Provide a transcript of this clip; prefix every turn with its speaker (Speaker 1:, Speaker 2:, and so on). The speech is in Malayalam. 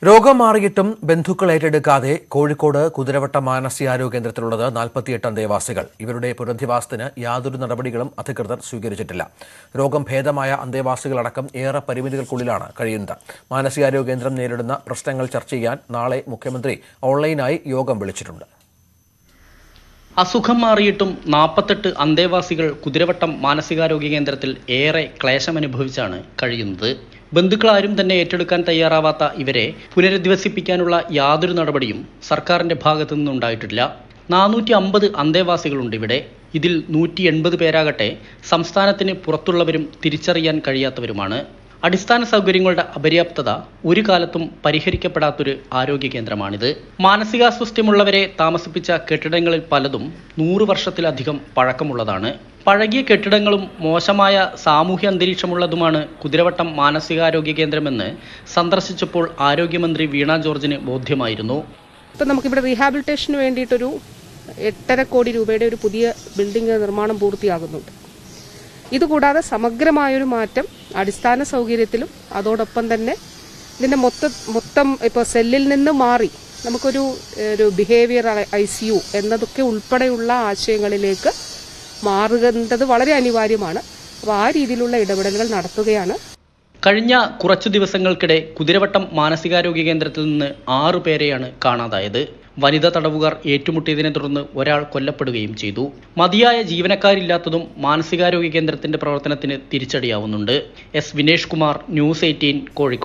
Speaker 1: രോഗം മാറിയിട്ടും ബന്ധുക്കൾ ഏറ്റെടുക്കാതെ കോഴിക്കോട് കുതിരവട്ടം മാനസികാരോഗ്യ കേന്ദ്രത്തിലുള്ളത് 48 അന്തേവാസികൾ. ഇവരുടെ പുനരധിവാസത്തിന് യാതൊരു നടപടികളും അധികൃതർ സ്വീകരിച്ചിട്ടില്ല. രോഗം ഭേദമായ അന്തേവാസികളടക്കം ഏറെ പരിമിതികൾക്കുള്ളിലാണ് കഴിയുന്നത്. മാനസികാരോഗ്യ കേന്ദ്രം നേരിടുന്ന പ്രശ്നങ്ങൾ ചർച്ച ചെയ്യാൻ നാളെ മുഖ്യമന്ത്രി ഓൺലൈനായി യോഗം വിളിച്ചിട്ടുണ്ട്.
Speaker 2: അസുഖം മാറിയിട്ടും 48 അന്തേവാസികൾ കുതിരവട്ടം മാനസികാരോഗ്യ കേന്ദ്രത്തിൽ ഏറെ ക്ലേശമനുഭവിച്ചാണ് കഴിയുന്നത്. ബന്ധുക്കളാരും തന്നെ ഏറ്റെടുക്കാൻ തയ്യാറാവാത്ത ഇവരെ പുനരധിവസിപ്പിക്കാനുള്ള യാതൊരു നടപടിയും സർക്കാരിന്റെ ഭാഗത്തു നിന്നുണ്ടായിട്ടില്ല. 450 അന്തേവാസികളുണ്ട് ഇവിടെ. ഇതിൽ 180 പേരാകട്ടെ സംസ്ഥാനത്തിന് പുറത്തുള്ളവരും തിരിച്ചറിയാൻ കഴിയാത്തവരുമാണ്. അടിസ്ഥാന സൗകര്യങ്ങളുടെ അപര്യാപ്തത ഒരു കാലത്തും പരിഹരിക്കപ്പെടാത്തൊരു ആരോഗ്യ കേന്ദ്രമാണിത്. മാനസികാസ്വാസ്ഥ്യമുള്ളവരെ താമസിപ്പിച്ച കെട്ടിടങ്ങളിൽ പലതും 100 വർഷത്തിലധികം പഴക്കമുള്ളതാണ്. പഴകിയ കെട്ടിടങ്ങളും മോശമായ സാമൂഹ്യ അന്തരീക്ഷമുള്ളതുമാണ് കുതിരവട്ടം മാനസികാരോഗ്യ കേന്ദ്രമെന്ന് സന്ദർശിച്ചപ്പോൾ ആരോഗ്യമന്ത്രി വീണ ജോർജിന് ബോധ്യമായിരുന്നു.
Speaker 3: ഇപ്പം നമുക്കിവിടെ റീഹാബിലിറ്റേഷന് വേണ്ടിയിട്ടൊരു 8.5 കോടി രൂപയുടെ ഒരു പുതിയ ബിൽഡിംഗ് നിർമ്മാണം പൂർത്തിയാകുന്നുണ്ട്. ഇതുകൂടാതെ സമഗ്രമായൊരു മാറ്റം അടിസ്ഥാന സൗകര്യത്തിലും അതോടൊപ്പം തന്നെ ഇതിൻ്റെ മൊത്തം ഇപ്പോൾ സെല്ലിൽ നിന്ന് മാറി നമുക്കൊരു ബിഹേവിയർ ICU എന്നതൊക്കെ ഉൾപ്പെടെയുള്ള ആശയങ്ങളിലേക്ക് മാറുന്നത് വളരെ അനിവാര്യമാണ്. അപ്പോൾ ആ രീതിയിലുള്ള ഇടപെടലുകൾ നടത്തുകയാണ്.
Speaker 2: കഴിഞ്ഞ കുറച്ചു ദിവസങ്ങൾക്കിടെ കുതിരവട്ടം മാനസികാരോഗ്യ കേന്ദ്രത്തിൽ നിന്ന് 6 പേരെയാണ് കാണാതായത്. വനിതാ തടവുകാർ ഏറ്റുമുട്ടിയതിനെ തുടർന്ന് ഒരാൾ കൊല്ലപ്പെടുകയും ചെയ്തു. മതിയായ ജീവനക്കാരില്ലാത്തതും മാനസികാരോഗ്യ കേന്ദ്രത്തിന്റെ പ്രവർത്തനത്തിന് തിരിച്ചടിയാവുന്നുണ്ട്. S Vinesh Kumar, News 18, Kozhikode.